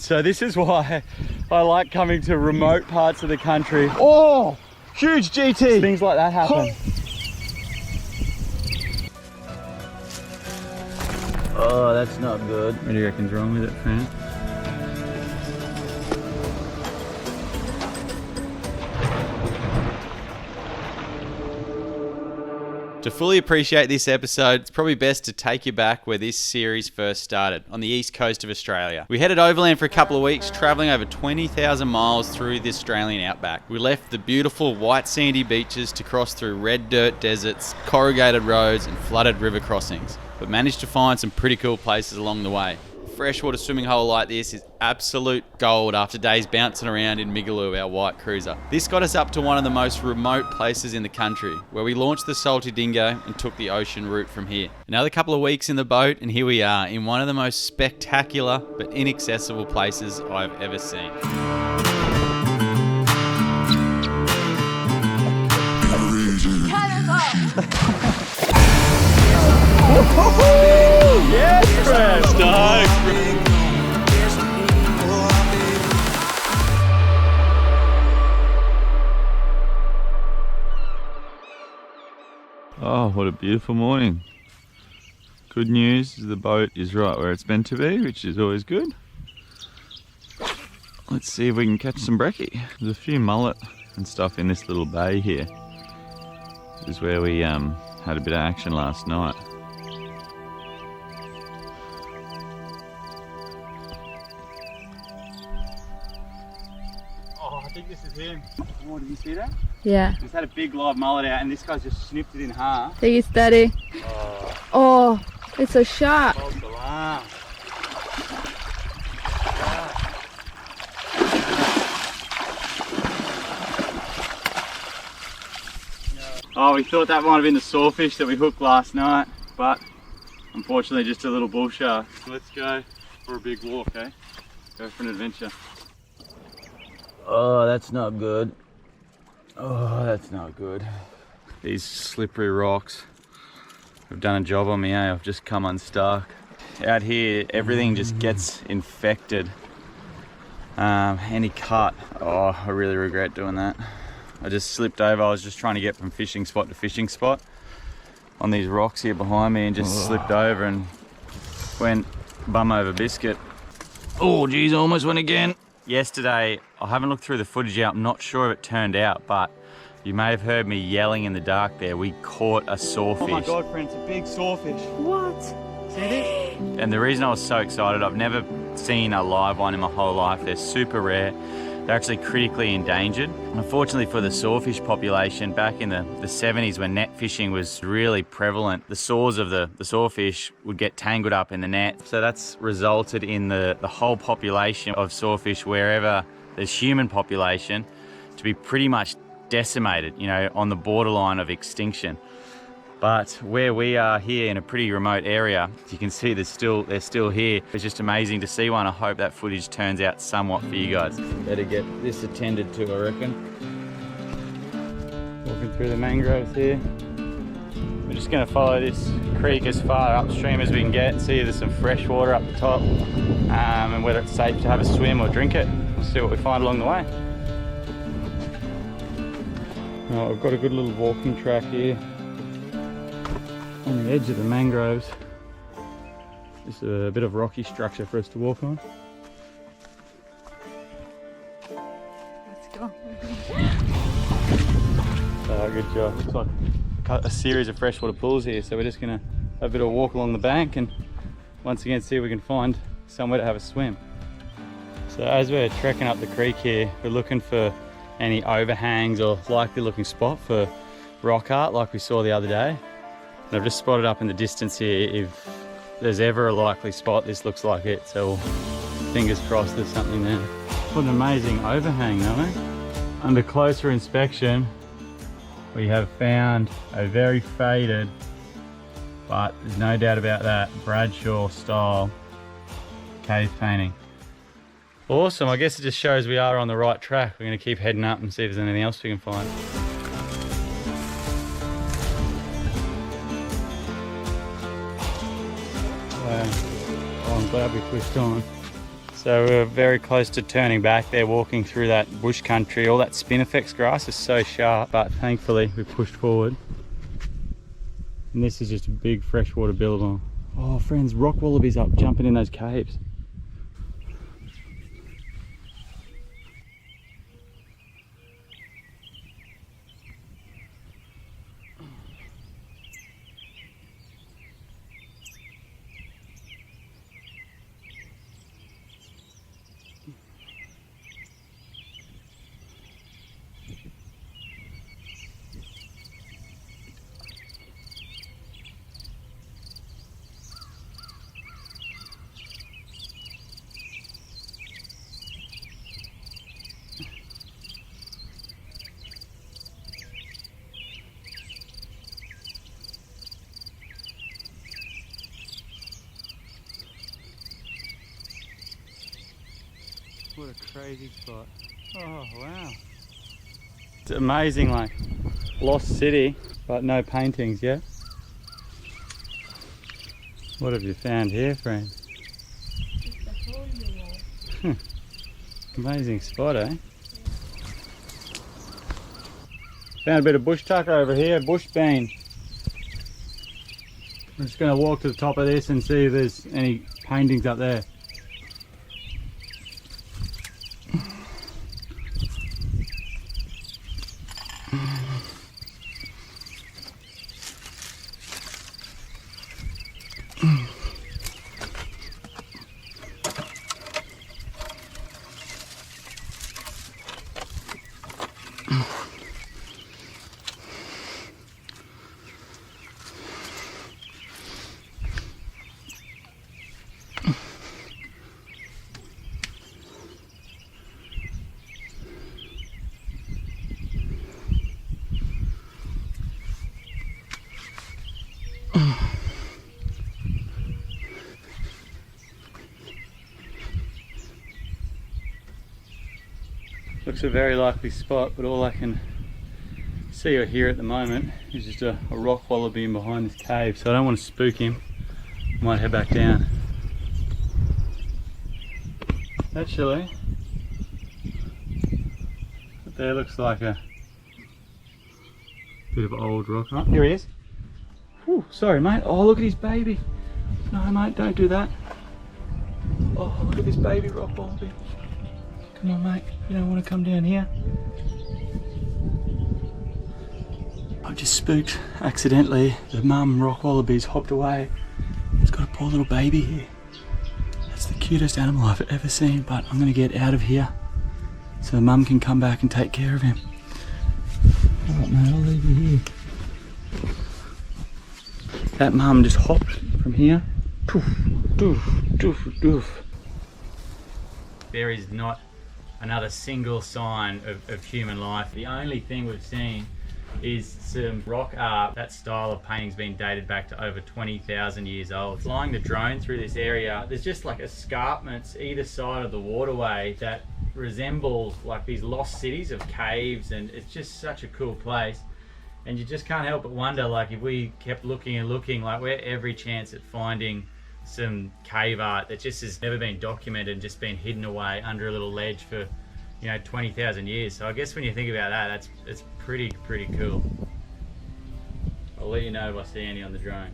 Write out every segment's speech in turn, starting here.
So this is why I like coming to remote parts of the country. Oh, huge GT. Things like that happen. Oh, that's not good. What do you reckon's wrong with it, Fran? To fully appreciate this episode, it's probably best to take you back where this series first started, on the east coast of Australia. We headed overland for a couple of weeks, travelling over 20,000 miles through the Australian outback. We left the beautiful white sandy beaches to cross through red dirt deserts, corrugated roads and flooded river crossings, but managed to find some pretty cool places along the way. Freshwater swimming hole like this is absolute gold after days bouncing around in Migaloo, our white cruiser. This got us up to one of the most remote places in the country, where we launched the Salty Dingo and took the ocean route from here. Another couple of weeks in the boat and here we are in one of the most spectacular but inaccessible places I've ever seen. Yes, Fran! Oh, what a beautiful morning. Good news is the boat is right where it's meant to be, which is always good. Let's see if we can catch some brekkie. There's a few mullet and stuff in this little bay here. This is where we had a bit of action last night. Oh, I think this is him. Oh, did you see that? Yeah. He's had a big live mullet out and this guy's just snipped it in half. Take it steady. Oh, it's so sharp. False alarm. Oh, we thought that might have been the sawfish that we hooked last night, but unfortunately just a little bull shark. So let's go for a big walk, eh? Go for an adventure. Oh, that's not good. Oh, that's not good. These slippery rocks have done a job on me, eh? I've just come unstuck. Out here, everything just gets infected. Any cut, oh, I really regret doing that. I just slipped over. I was just trying to get from fishing spot to fishing spot on these rocks here behind me and just slipped over and went bum over biscuit. Oh, geez, I almost went again. Yesterday, I haven't looked through the footage yet. I'm not sure if it turned out, but you may have heard me yelling in the dark there. We caught a sawfish. Oh my God, friend, it's a big sawfish. What? See this? And the reason I was so excited, I've never seen a live one in my whole life. They're super rare. They're actually critically endangered. Unfortunately for the sawfish population, back in the 70s when net fishing was really prevalent, the saws of the sawfish would get tangled up in the net. So that's resulted in the whole population of sawfish, wherever there's human population, to be pretty much decimated, you know, on the borderline of extinction. But where we are here in a pretty remote area, you can see they're still here. It's just amazing to see one. I hope that footage turns out somewhat for you guys. Better get this attended to, I reckon. Walking through the mangroves here. We're just going to follow this creek as far upstream as we can get, see if there's some fresh water up the top, and whether it's safe to have a swim or drink it. We'll see what we find along the way. Oh, we've got a good little walking track here on the edge of the mangroves. Just a bit of rocky structure for us to walk on. Let's go. Good job. It's like a series of freshwater pools here, so we're just gonna have a bit of a walk along the bank and once again see if we can find somewhere to have a swim. So as we're trekking up the creek here, we're looking for any overhangs or likely looking spot for rock art like we saw the other day. And I've just spotted up in the distance here. If there's ever a likely spot, this looks like it. So fingers crossed there's something there. What an amazing overhang though, eh? Under closer inspection, we have found a very faded, but there's no doubt about that, Bradshaw style cave painting. Awesome, I guess it just shows we are on the right track. We're gonna keep heading up and see if there's anything else we can find. Oh, I'm glad we pushed on. So we're very close to turning back there, walking through that bush country. All that spinifex grass is so sharp, but thankfully we pushed forward. And this is just a big freshwater billabong. Oh friends, rock wallabies up jumping in those caves. What a crazy spot. Oh wow. It's amazing, like lost city, but no paintings yet. What have you found here, friend? Amazing spot, eh? Found a bit of bush tucker over here, bush bean. I'm just going to walk to the top of this and see if there's any paintings up there. Looks a very likely spot, but all I can see or hear at the moment is just a rock wallaby in behind this cave, so I don't want to spook him. I might head back down. Actually, that there looks like a bit of old rock. Oh, here he is. Whew, sorry mate. Oh, look at his baby. No mate, don't do that. Oh, look at this baby rock wallaby. Come on mate, you don't want to come down here. I've just spooked accidentally. The mum rock wallaby's hopped away. It's got a poor little baby here. That's the cutest animal I've ever seen, but I'm going to get out of here so the mum can come back and take care of him. Alright mate, I'll leave you here. That mum just hopped from here. Poof, doof, doof, doof. There is not another single sign of human life. The only thing we've seen is some rock art. That style of painting's been dated back to over 20,000 years old. Flying the drone through this area, there's just like escarpments either side of the waterway that resemble like these lost cities of caves, and it's just such a cool place. And you just can't help but wonder, like, if we kept looking and looking, like, we're every chance at finding some cave art that just has never been documented and just been hidden away under a little ledge for, you know, 20,000 years. So I guess when you think about that, it's pretty cool. I'll let you know if I see any on the drone.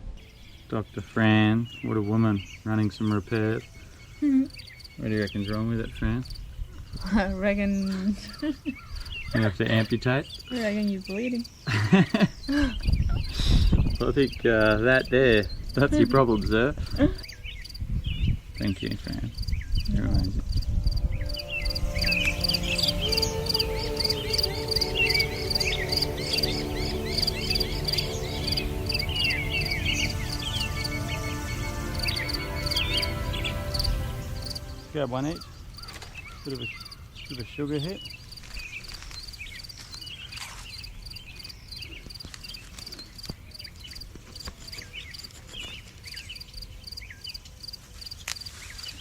Dr. Fran, what a woman, running some repairs. What do you reckon's wrong with it, Fran? I reckon... You have to amputate? I reckon you're bleeding. I think that there, that's your problem, sir. Thank you, Fran. You're amazing. Grab one each. Bit of a sugar hit.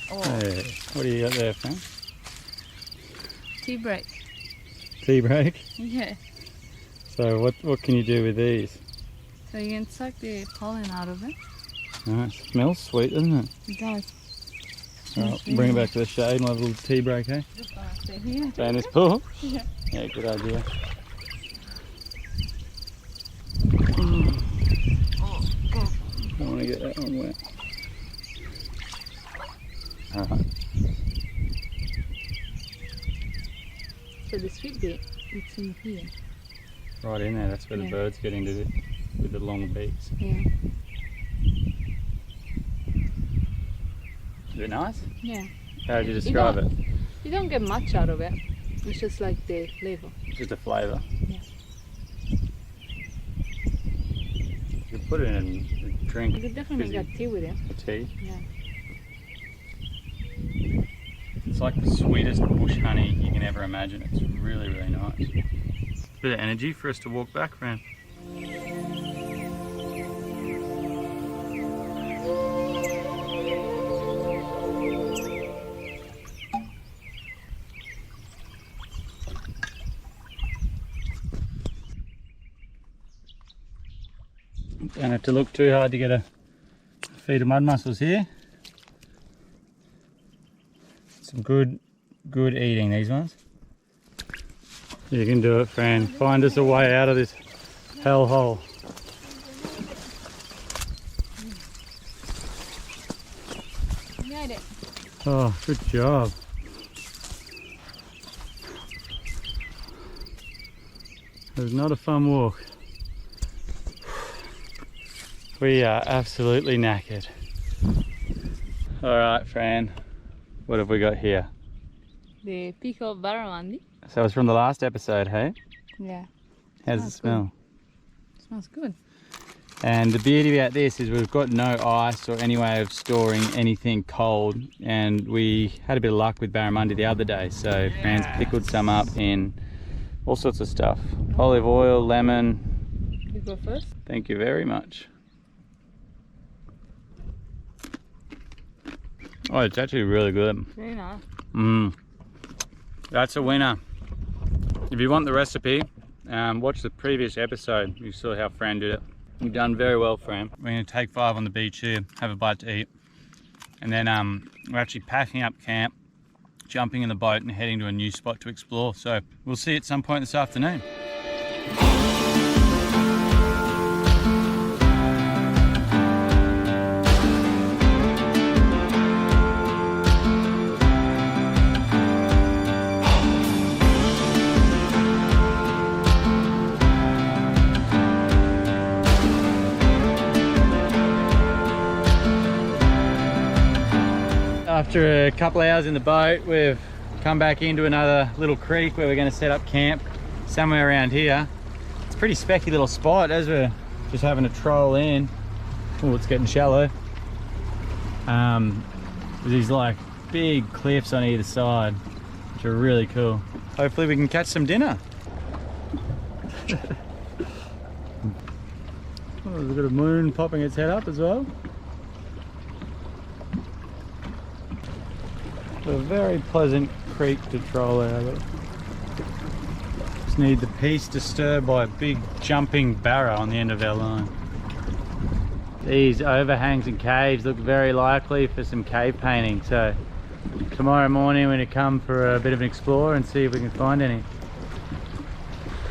Oh. Hey, what do you got there, Fran? Tea break. Tea break? Yeah. So what can you do with these? So you can suck the pollen out of it. Oh, it smells sweet, doesn't it? It does. Alright, bring it back to the shade and we'll have a little tea break, eh? Stay here. Stay in this pool? Yeah. Yeah, good idea. Don't want to get that one wet. Alright. So the sweet bit, it's in here. Right in there, that's where the birds get into it with the long beaks. Yeah. Is it nice? Yeah. How would you describe it? You don't get much out of it. It's just like the flavor. Just a flavour. Yeah. You could put it in a drink. You could definitely get tea with it. A tea. Yeah. It's like the sweetest bush honey you can ever imagine. It's really, really nice. Bit of energy for us to walk back, Fran. Don't have to look too hard to get a feed of mud mussels here. Some good eating, these ones. You can do it, Fran. Find us a way out of this hellhole. Got it. Oh, good job. It was not a fun walk. We are absolutely knackered. All right, Fran, what have we got here? The pickled barramundi. So it's from the last episode, hey? Yeah. How does it smell? It smells good. And the beauty about this is we've got no ice or any way of storing anything cold, and we had a bit of luck with barramundi the other day, so Fran's pickled some up in all sorts of stuff. Olive oil, lemon. You go first? Thank you very much. Oh, it's actually really good. Very nice. That's a winner. If you want the recipe, watch the previous episode. You saw how Fran did it. You've done very well, Fran. We're going to take 5 on the beach here, have a bite to eat, and then we're actually packing up camp, jumping in the boat and heading to a new spot to explore. So we'll see you at some point this afternoon. After a couple of hours in the boat, we've come back into another little creek where we're going to set up camp somewhere around here. It's a pretty specky little spot as we're just having a troll in. Oh, it's getting shallow. There's these like big cliffs on either side, which are really cool. Hopefully we can catch some dinner. Oh, there's a bit of moon popping its head up as well. A very pleasant creek to troll out of. Just need the peace disturbed by a big jumping barra on the end of our line. These overhangs and caves look very likely for some cave painting, so tomorrow morning we're going to come for a bit of an explore and see if we can find any.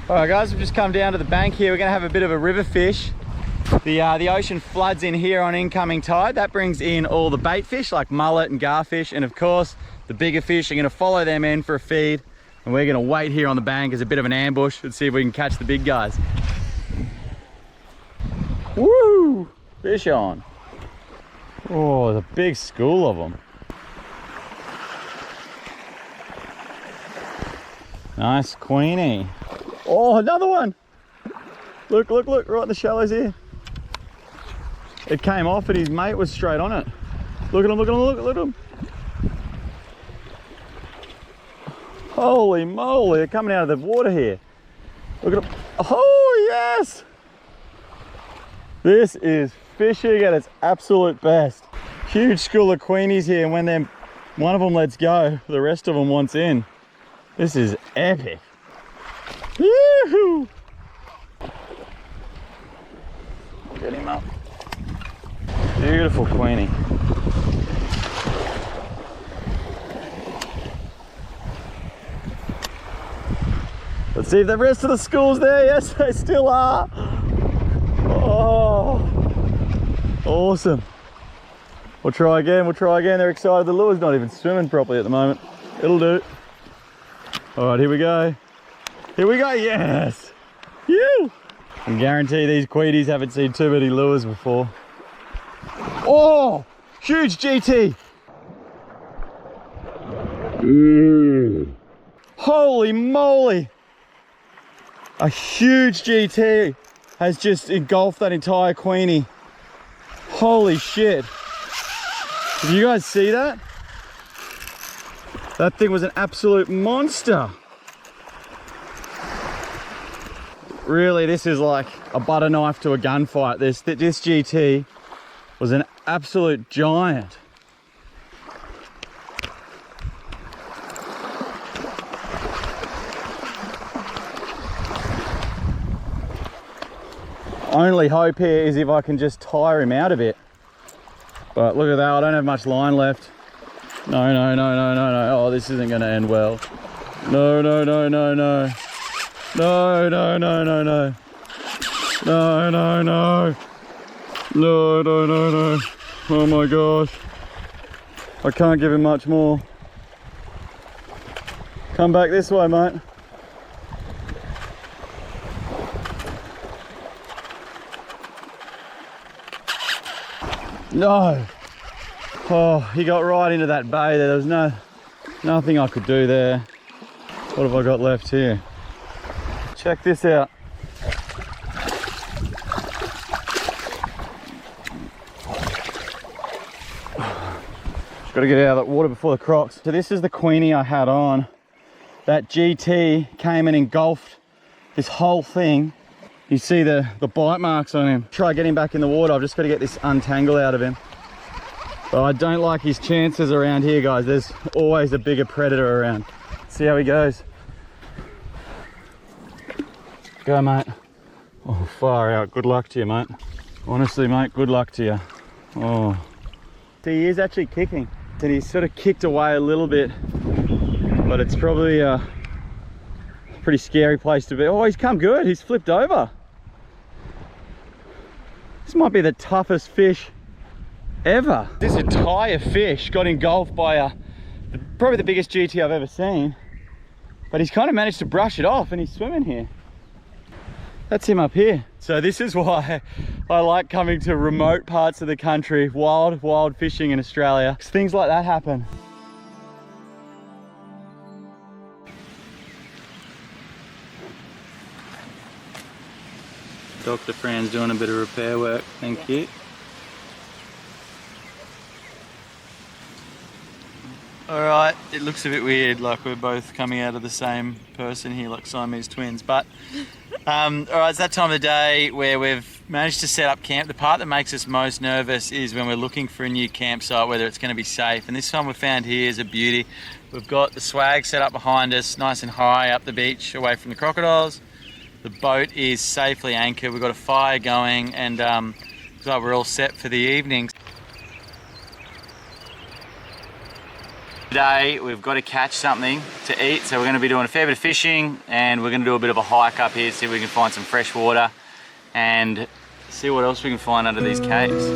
Alright guys, we've just come down to the bank here. We're going to have a bit of a river fish. The ocean floods in here on incoming tide. That brings in all the bait fish like mullet and garfish, and of course the bigger fish are going to follow them in for a feed, and we're going to wait here on the bank as a bit of an ambush and see if we can catch the big guys. Woo! Fish on. Oh, there's a big school of them. Nice queenie. Oh, another one. Look, look, look, right in the shallows here. It came off and his mate was straight on it. Look at him, look at him, look at him. Holy moly, they're coming out of the water here. Look at him. Oh, yes. This is fishing at its absolute best. Huge school of queenies here, and when one of them lets go, the rest of them wants in. This is epic. Yoo-hoo! Get him up. Beautiful queenie. Let's see if the rest of the school's there. Yes, they still are. Oh, awesome. We'll try again, They're excited. The lure's not even swimming properly at the moment. It'll do. All right, here we go. Yes. Phew. I can guarantee these Queedies haven't seen too many lures before. Oh, huge GT. Holy moly. A huge GT has just engulfed that entire Queenie. Holy shit. Did you guys see that? That thing was an absolute monster. Really, this is like a butter knife to a gunfight. This GT was an absolute giant. Only hope here is if I can just tire him out a bit. But look at that, I don't have much line left. No. Oh, this isn't gonna end well. No. No. Oh my gosh. I can't give him much more. Come back this way, mate. No. Oh, he got right into that bay there. There was nothing I could do there. What have I got left here? Check this out. Just got to get out of that water before the crocs. So this is the Queenie I had on. That GT came and engulfed this whole thing. You see the bite marks on him. Try getting back in the water. I've just got to get this untangle out of him. But I don't like his chances around here, guys. There's always a bigger predator around. See how he goes. Go, mate. Oh, far out. Good luck to you, mate. Honestly, mate, good luck to you. Oh. See, he is actually kicking. And he's sort of kicked away a little bit. But it's probably a pretty scary place to be. Oh, he's come good. He's flipped over. This might be the toughest fish ever. This entire fish got engulfed by probably the biggest GT I've ever seen. But he's kind of managed to brush it off and he's swimming here. That's him up here. So this is why I like coming to remote parts of the country, wild fishing in Australia. 'Cause things like that happen. Dr. Fran's doing a bit of repair work, thank you. Alright, it looks a bit weird, like we're both coming out of the same person here, like Siamese twins, but alright, it's that time of the day where we've managed to set up camp. The part that makes us most nervous is when we're looking for a new campsite, whether it's going to be safe, and this one we've found here is a beauty. We've got the swag set up behind us, nice and high up the beach, away from the crocodiles. The boat is safely anchored, we've got a fire going, and looks like we're all set for the evening. Today we've got to catch something to eat, so we're going to be doing a fair bit of fishing, and we're going to do a bit of a hike up here, see if we can find some fresh water and see what else we can find under these caves.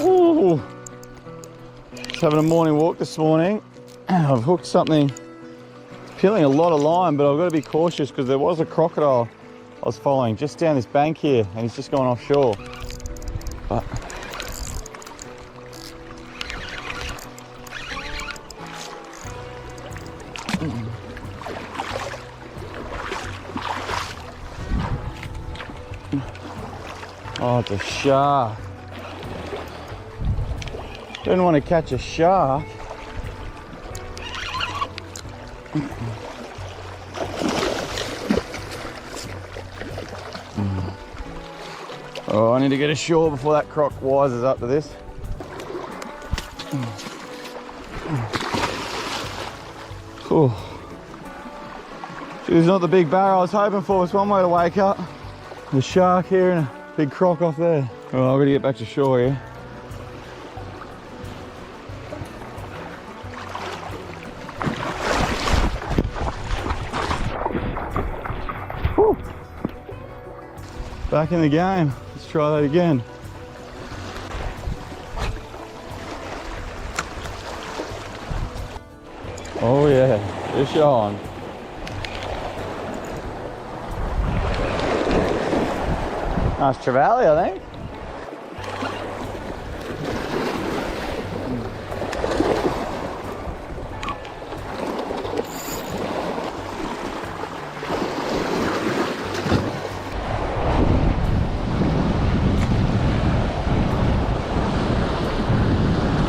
Ooh. Just having a morning walk this morning. I've hooked something. It's peeling a lot of line, but I've got to be cautious because there was a crocodile I was following just down this bank here, and he's just gone offshore. But oh, it's a shark. Didn't want to catch a shark. Oh, I need to get ashore before that croc wises up to this. Oh. It's not the big barrel I was hoping for. It's one way to wake up. The shark here and a big croc off there. Well, I've got to get back to shore here. Whew. Back in the game. Let's try that again. Oh yeah, fish on. Nice trevally, I think.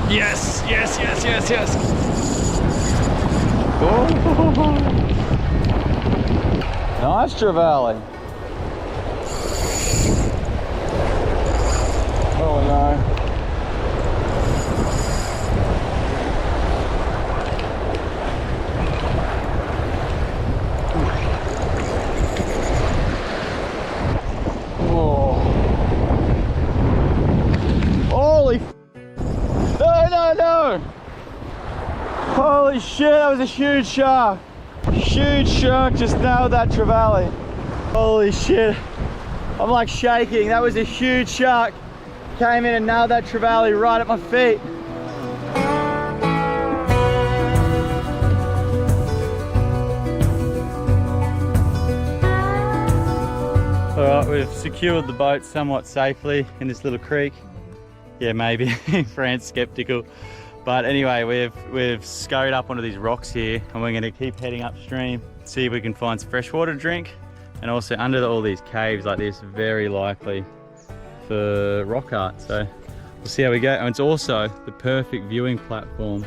Yes, yes, yes, yes, yes. Oh. Nice trevally. Oh no. Oh. Holy no, no, no. Holy shit, that was a huge shark. Huge shark just nailed that trevally. Holy shit. I'm like shaking. That was a huge shark. Came in and nailed that trevally right at my feet. Alright, we've secured the boat somewhat safely in this little creek. Yeah, maybe. Fran's skeptical. But anyway, we've scurried up onto these rocks here and we're going to keep heading upstream, see if we can find some fresh water to drink. And also under all these caves like this, very likely for rock art. So we'll see how we go. And it's also the perfect viewing platform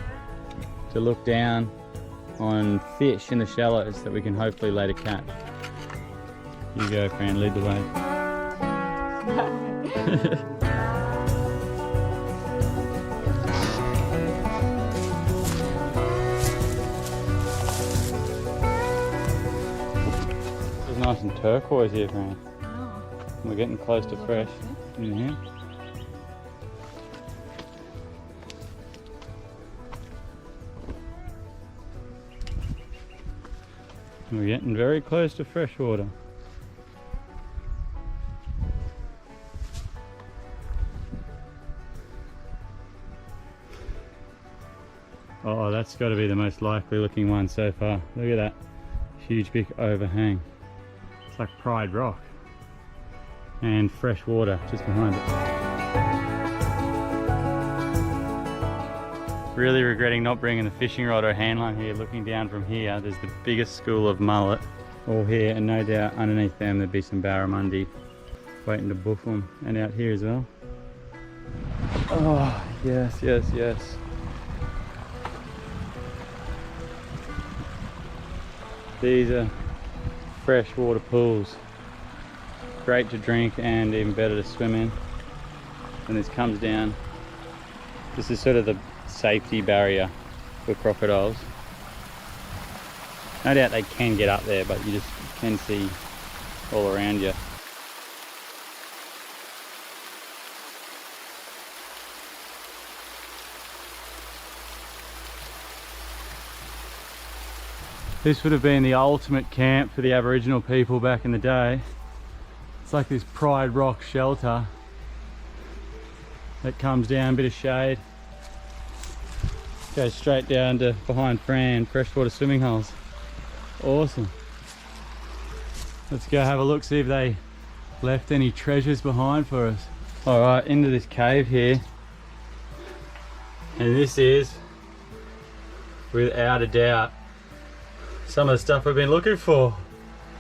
to look down on fish in the shallows that we can hopefully later catch. You go, Fran, lead the way. It's nice and turquoise here, Fran. Oh. We're getting close to fresh. Mm-hmm. We're getting very close to fresh water. Oh, that's got to be the most likely looking one so far. Look at that huge big overhang. It's like Pride Rock. And fresh water just behind it. Really regretting not bringing the fishing rod or hand line here. Looking down from here, there's the biggest school of mullet all here, and no doubt underneath them there'd be some barramundi waiting to boof them, and out here as well. Oh, yes, yes, yes. These are freshwater pools. Great to drink and even better to swim in. When this comes down, this is sort of the safety barrier for crocodiles. No doubt they can get up there, but you just can see all around you. This would have been the ultimate camp for the Aboriginal people back in the day. It's like this Pride Rock shelter that comes down, a bit of shade, goes straight down to behind Fran, freshwater swimming holes. Awesome. Let's go have a look, see if they left any treasures behind for us. All right, into this cave here. And this is, without a doubt, some of the stuff we've been looking for.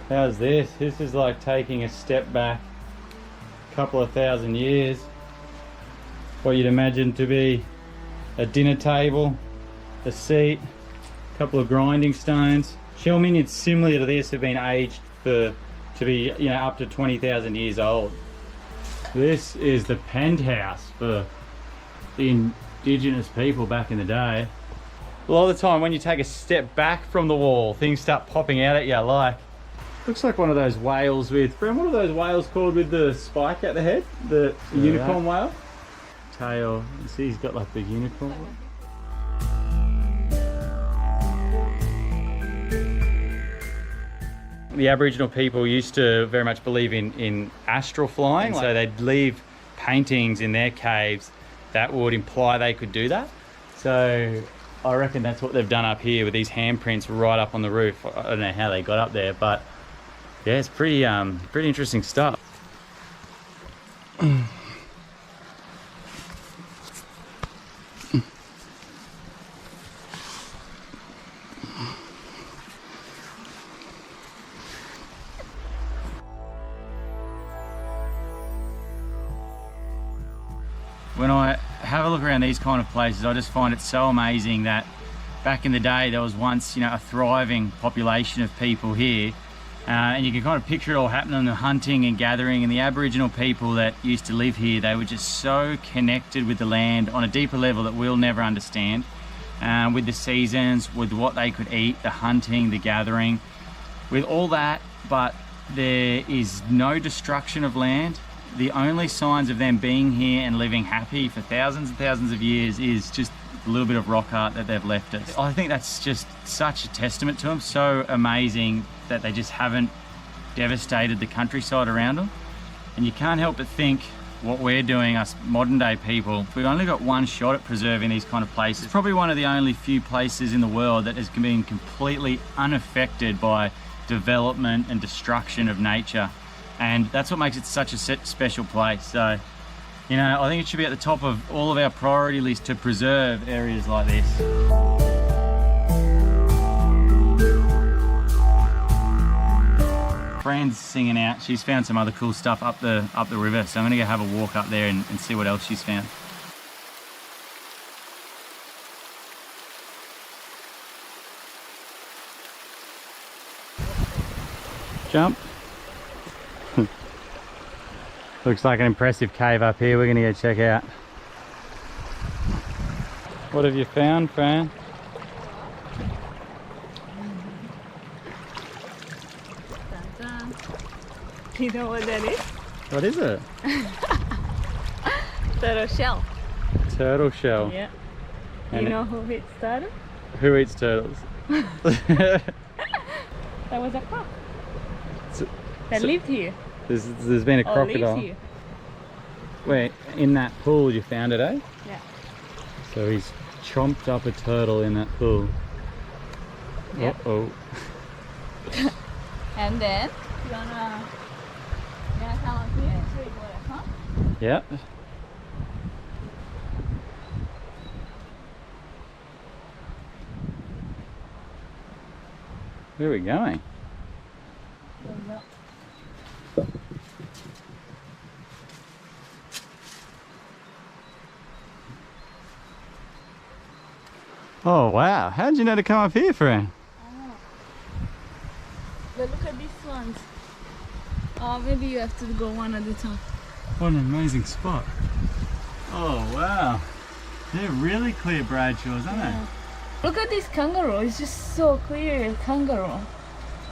How's this? This is like taking a step back a couple of thousand years. What you'd imagine to be a dinner table, a seat, a couple of grinding stones. Shell minions similar to this have been aged to be, you know, up to 20,000 years old. This is the penthouse for the indigenous people back in the day. A lot of the time when you take a step back from the wall, things start popping out at you like, looks like one of those whales with, Fran, what are those whales called with the spike at the head? The unicorn whale? Tail, you see he's got like the unicorn one. The Aboriginal people used to very much believe in astral flying, so they'd leave paintings in their caves that would imply they could do that. So I reckon that's what they've done up here with these handprints right up on the roof. I don't know how they got up there, but yeah, it's pretty interesting stuff. When I have a look around these kind of places, I just find it so amazing that back in the day there was once, you know, a thriving population of people here, and you can kind of picture it all happening, the hunting and gathering, and the Aboriginal people that used to live here, they were just so connected with the land on a deeper level that we'll never understand, with the seasons, with what they could eat, the hunting, the gathering, with all that, but there is no destruction of land. The only signs of them being here and living happy for thousands and thousands of years is just a little bit of rock art that they've left us. I think that's just such a testament to them. So amazing that they just haven't devastated the countryside around them. And you can't help but think what we're doing, us modern day people, we've only got one shot at preserving these kind of places. It's probably one of the only few places in the world that has been completely unaffected by development and destruction of nature. And that's what makes it such a special place. So, you know, I think it should be at the top of all of our priority list to preserve areas like this. Fran's singing out. She's found some other cool stuff up the river. So I'm gonna go have a walk up there and see what else she's found. Jump. Looks like an impressive cave up here. We're gonna go check out. What have you found, Fran? Dun, dun. You know what that is? What is it? Turtle shell. Turtle shell. Yeah. And you know who eats turtle? Who eats turtles? That was a croc that lived here. There's been a crocodile. Lives here. Wait, in that pool you found it, eh? Yeah. So he's chomped up a turtle in that pool. Yep. Uh-oh. And then you wanna come up here and show you what I found? Yep. Where are we going? Oh wow, how did you know to come up here, Fran? But look at these ones. Oh, maybe you have to go one at a time. What an amazing spot. Oh wow. They're really clear Bradshaws, aren't Yeah. Look at this kangaroo, it's just so clear kangaroo.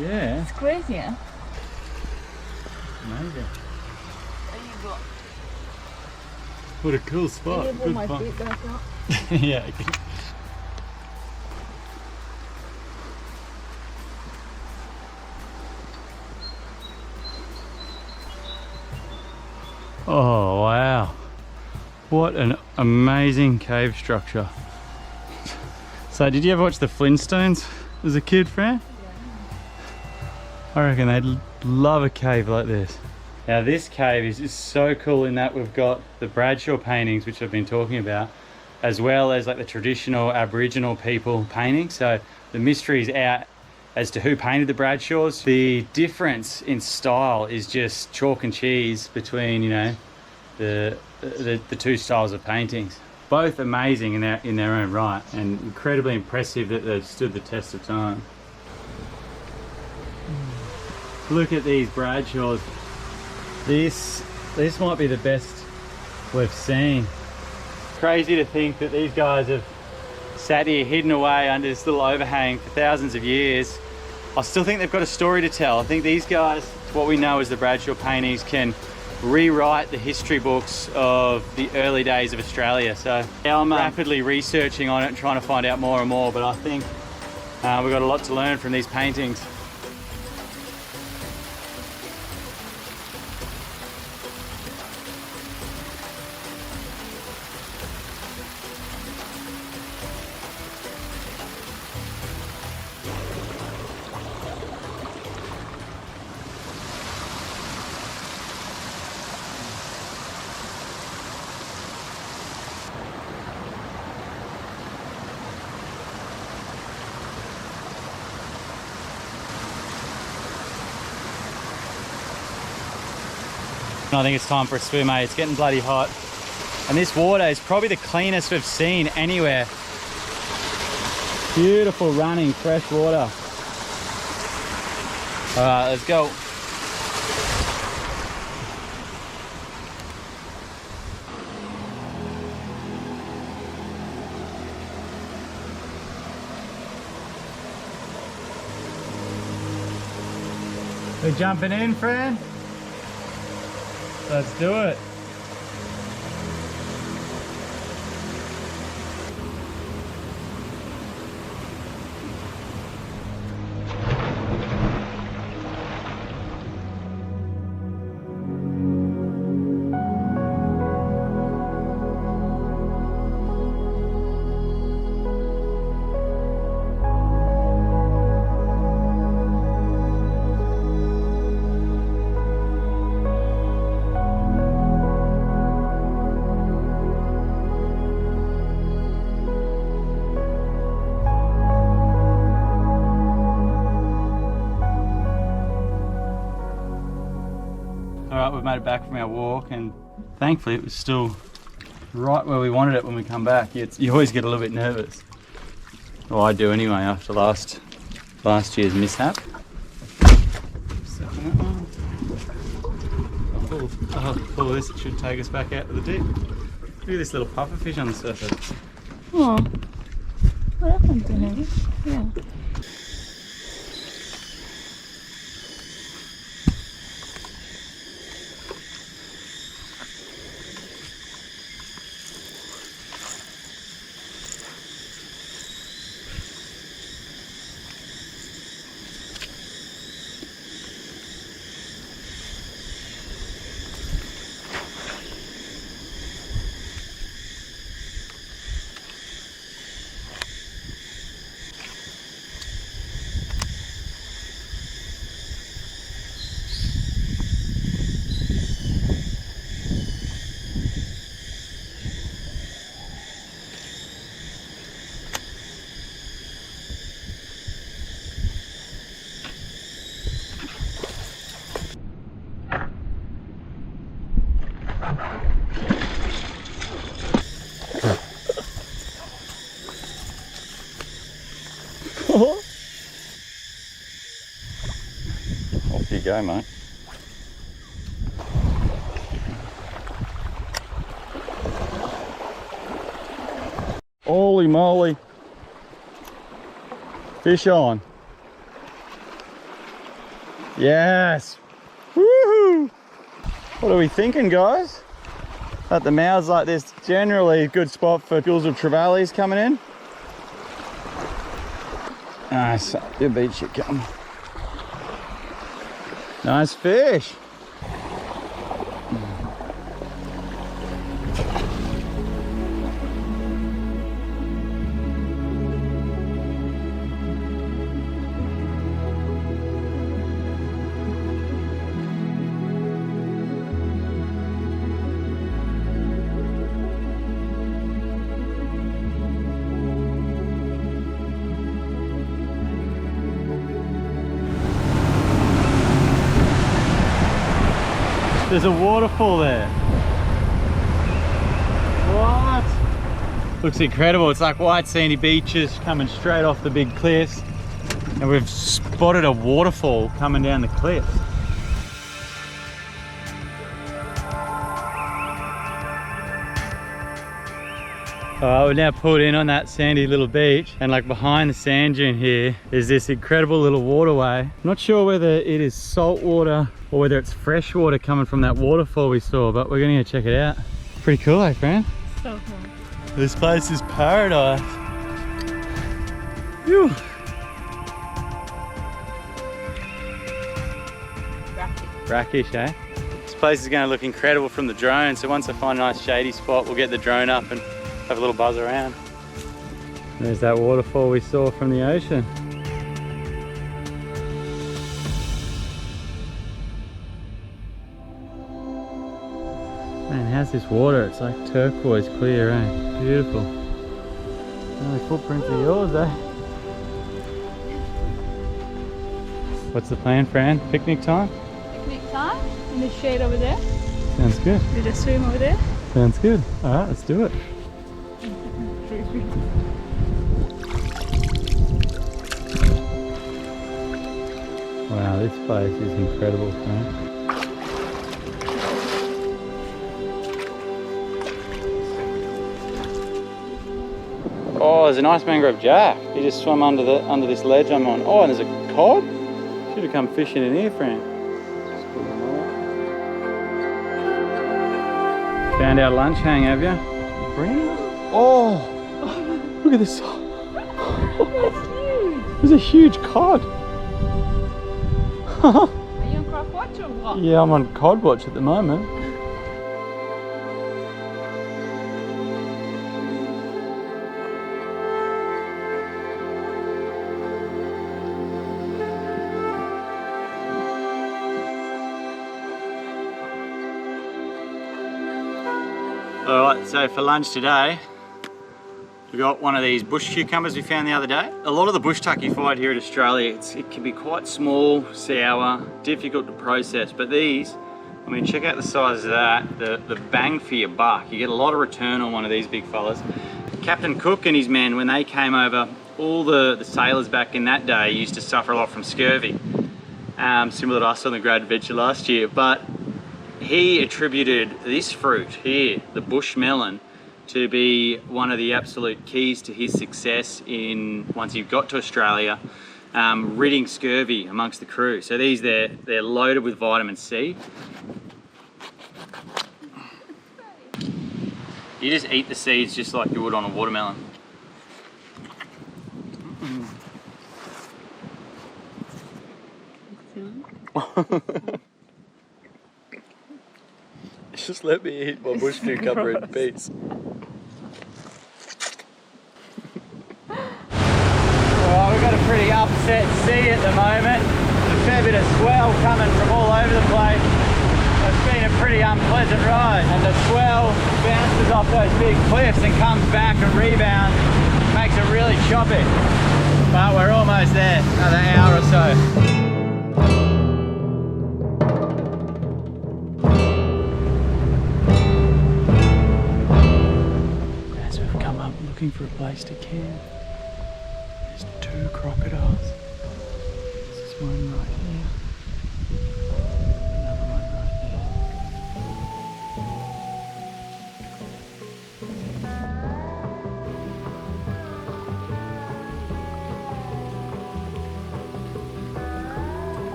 they? Yeah. It's crazy, huh? Amazing. There you go. What a cool spot. Can you put Good my fun. feet back up? Yeah. Okay. Oh wow. What an amazing cave structure. So did you ever watch the Flintstones as a kid, Fran? I reckon they'd love a cave like this. Now this cave is just so cool in that we've got the Bradshaw paintings, which I've been talking about, as well as like the traditional Aboriginal people paintings. So the mystery is out as to who painted the Bradshaws. The difference in style is just chalk and cheese between, you know, the two styles of paintings. Both amazing in their own right, and incredibly impressive that they've stood the test of time. Look at these Bradshaws. This might be the best we've seen. crazy to think that these guys have sat here hidden away under this little overhang for thousands of years. I still think they've got a story to tell. I think these guys, what we know as the Bradshaw paintings, can rewrite the history books of the early days of Australia. So I'm rapidly researching on it and trying to find out more and more, but I think we've got a lot to learn from these paintings. I think it's time for a swim, mate. It's getting bloody hot. And this water is probably the cleanest we've seen anywhere. Beautiful running fresh water. All right, let's go. We're jumping in, Fran. Let's do it. Alright, we've made it back from our walk, and thankfully it was still right where we wanted it when we come back. You always get a little bit nervous. Well, I do anyway after last year's mishap. Oh, this, it should take us back out to the deep. Look at this little pufferfish on the surface. Oh, what happened to him? Yeah. Off you go, mate. Holy moly. Fish on. Yes. Woohoo! What are we thinking, guys? At the mouths like this, generally a good spot for gills of trevallies coming in. Nice, the beach should come. Nice fish. There's a waterfall there. What? Looks incredible. It's like white sandy beaches coming straight off the big cliffs. And we've spotted a waterfall coming down the cliff. We're now pulled in on that sandy little beach, and like behind the sand dune here is this incredible little waterway. I'm not sure whether it is salt water or whether it's fresh water coming from that waterfall we saw, but we're gonna go check it out. Pretty cool, eh, Fran? So cool. This place is paradise. Phew. Brackish, eh? This place is going to look incredible from the drone, so once I find a nice shady spot, we'll get the drone up and have a little buzz around. There's that waterfall we saw from the ocean. Man, how's this water? It's like turquoise clear, eh? Beautiful. Oh, the footprints are yours, eh? What's the plan, Fran? Picnic time? Picnic time in the shade over there. Sounds good. Did a swim over there? Sounds good. All right, let's do it. Wow, this place is incredible, Fran. Oh, there's a nice mangrove jack. He just swam under this ledge I'm on. Oh, and there's a cod. Should have come fishing in here, Fran. Found our lunch hang, have you? Bring it. Oh, look at this. There's a huge cod. Are you on crop watch or what? Yeah, I'm on cod watch at the moment. Alright, so for lunch today, we got one of these bush cucumbers we found the other day. A lot of the bush tuck you find here in Australia, it can be quite small, sour, difficult to process, but these, I mean, check out the size of that, the bang for your buck. You get a lot of return on one of these big fellas. Captain Cook and his men, when they came over, all the sailors back in that day used to suffer a lot from scurvy, similar to us on the Great Adventure last year, but he attributed this fruit here, the bush melon, to be one of the absolute keys to his success in, once he got to Australia, ridding scurvy amongst the crew. So these, they're loaded with vitamin C. You just eat the seeds just like you would on a watermelon. Just let me eat my bush cucumber in peace. Well, we've got a pretty upset sea at the moment. There's a fair bit of swell coming from all over the place. It's been a pretty unpleasant ride, and the swell bounces off those big cliffs and comes back and rebounds. Makes it really choppy. But we're almost there, another hour or so. Looking for a place to camp. There's 2 crocodiles. There's one right here. Another one right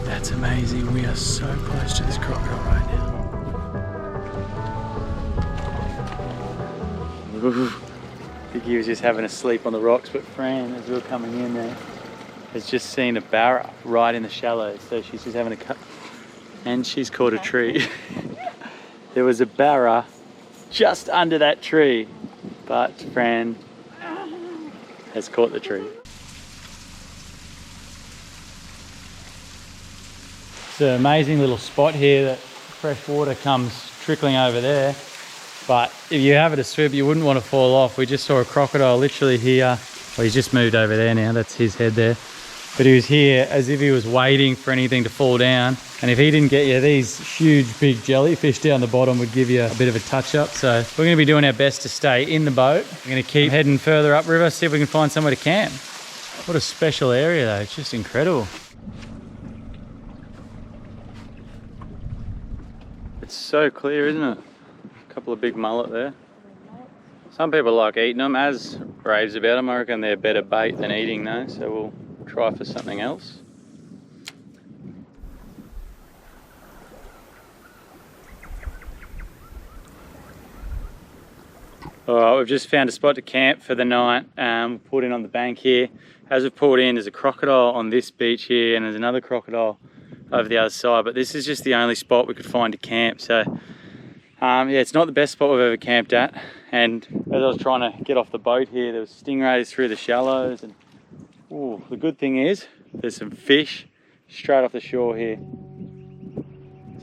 there. That's amazing. We are so close to this crocodile right now. I think he was just having a sleep on the rocks, but Fran, as we were coming in there, has just seen a barra right in the shallows, so she's just having a cut, and she's caught a tree. There was a barra just under that tree, but Fran has caught the tree. It's an amazing little spot here that fresh water comes trickling over there. But if you have it a swim, you wouldn't want to fall off. We just saw a crocodile literally here. Well, he's just moved over there now. That's his head there. But he was here as if he was waiting for anything to fall down. And if he didn't get you, these huge, big jellyfish down the bottom would give you a bit of a touch-up. So we're going to be doing our best to stay in the boat. We're going to keep heading further upriver, see if we can find somewhere to camp. What a special area, though. It's just incredible. It's so clear, isn't it? Couple of big mullet there. Some people like eating them. As raves about them, I reckon they're better bait than eating though, so we'll try for something else. Alright, we've just found a spot to camp for the night. Pulled in on the bank here. As we've pulled in, there's a crocodile on this beach here, and there's another crocodile over the other side, but this is just the only spot we could find to camp. So yeah, it's not the best spot we've ever camped at. And as I was trying to get off the boat here, there was stingrays through the shallows, and ooh, the good thing is there's some fish straight off the shore here.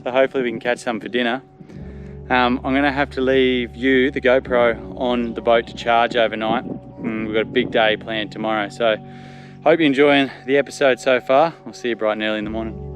So hopefully we can catch some for dinner. I'm gonna have to leave you, the GoPro, on the boat to charge overnight. We've got a big day planned tomorrow. So hope you're enjoying the episode so far. I'll see you bright and early in the morning.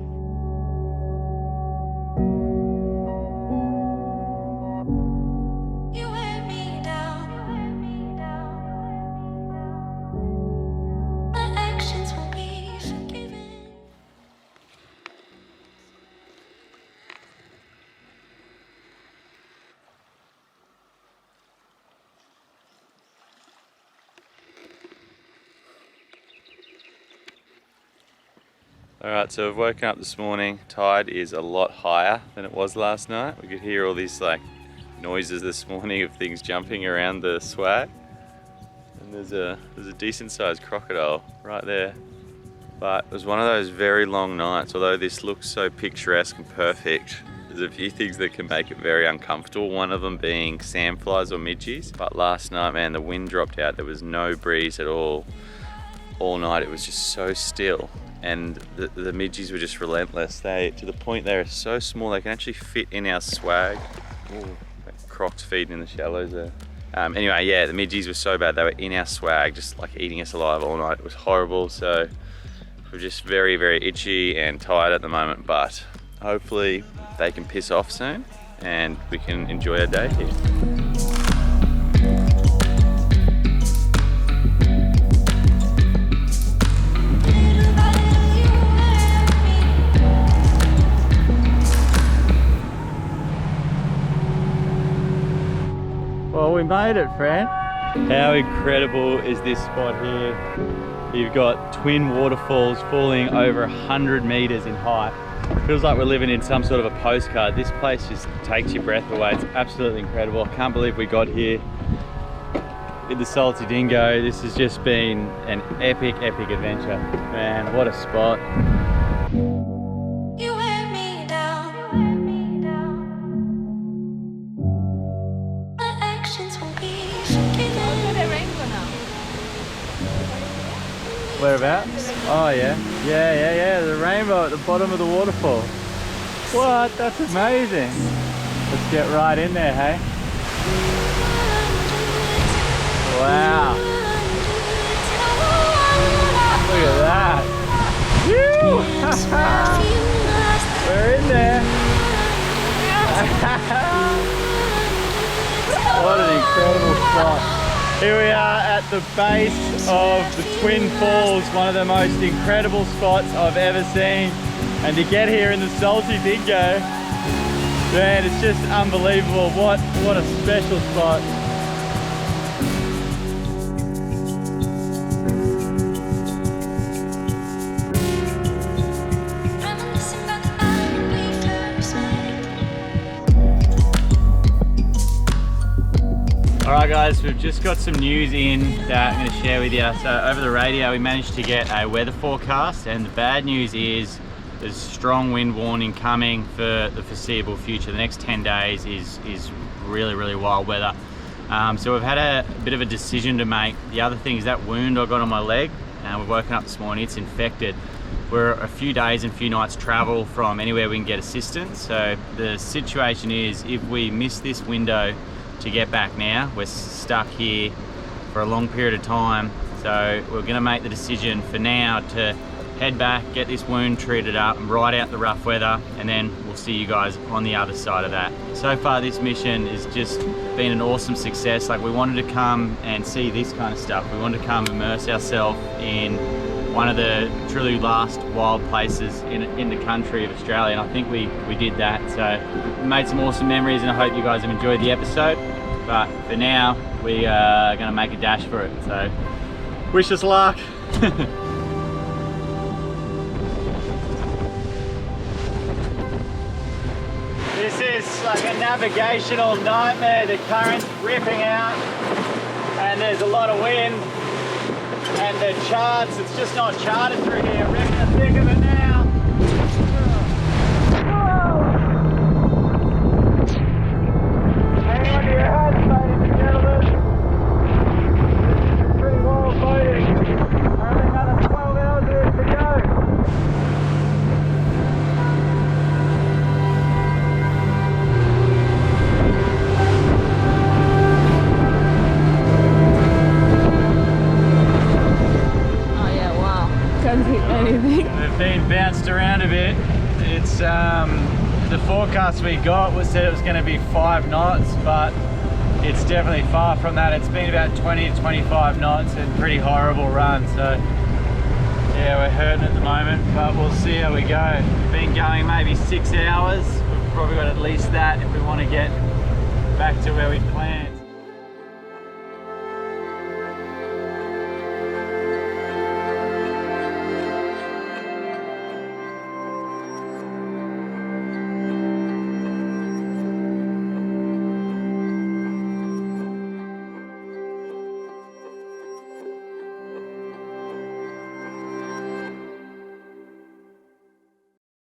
Alright, so we've woken up this morning. Tide is a lot higher than it was last night. We could hear all these like noises this morning of things jumping around the swag. And there's a decent sized crocodile right there. But it was one of those very long nights. Although this looks so picturesque and perfect, there's a few things that can make it very uncomfortable. One of them being sandflies or midges. But last night, man, the wind dropped out. There was no breeze at all night. It was just so still. And the midges were just relentless. To the point they're so small they can actually fit in our swag. Ooh, Crocs feeding in the shallows there. Anyway, yeah, the midges were so bad they were in our swag, just like eating us alive all night. It was horrible. So we're just very, very itchy and tired at the moment, but hopefully they can piss off soon and we can enjoy our day here. Well, we made it, Fran. How incredible is this spot here? You've got twin waterfalls falling over 100 meters in height. Feels like we're living in some sort of a postcard. This place just takes your breath away. It's absolutely incredible. I can't believe we got here with the Salty Dingo. This has just been an epic, epic adventure. Man, what a spot. Whereabouts? Oh yeah. Yeah. The rainbow at the bottom of the waterfall. What? That's amazing. Let's get right in there, hey? Wow. Look at that. Woo! We're in there. What an incredible spot. Here we are at the base of the Twin Falls, one of the most incredible spots I've ever seen. And to get here in the Salty Dingo, man, it's just unbelievable. What a special spot. Alright guys, we've just got some news in that I'm going to share with you. So over the radio we managed to get a weather forecast, and the bad news is there's strong wind warning coming for the foreseeable future. The next 10 days is really, really wild weather. So we've had a bit of a decision to make. The other thing is that wound I got on my leg, and we've woken up this morning, it's infected. We're a few days and a few nights travel from anywhere we can get assistance. So the situation is, if we miss this window to get back now, we're stuck here for a long period of time. So we're going to make the decision for now to head back, get this wound treated up, and ride out the rough weather, and then we'll see you guys on the other side of that. So far this mission has just been an awesome success. Like, we wanted to come and see this kind of stuff. We wanted to come immerse ourselves in one of the truly last wild places in the country of Australia, and I think we did that. So we made some awesome memories, and I hope you guys have enjoyed the episode. But for now, we are going to make a dash for it. So wish us luck. This is like a navigational nightmare. The current's ripping out and there's a lot of wind, and the charts, it's just not charted through here. We're in the thick of it now. Hang on to your hats, ladies and gentlemen. This is pretty wild boating. Only another 12 hours of it to go. Anything. We've been bounced around a bit. It's the forecast we got said it was going to be 5 knots, but it's definitely far from that. It's been about 20 to 25 knots and pretty horrible run. So yeah, we're hurting at the moment, but we'll see how we go. We've been going maybe 6 hours. We've probably got at least that if we want to get back to where we planned.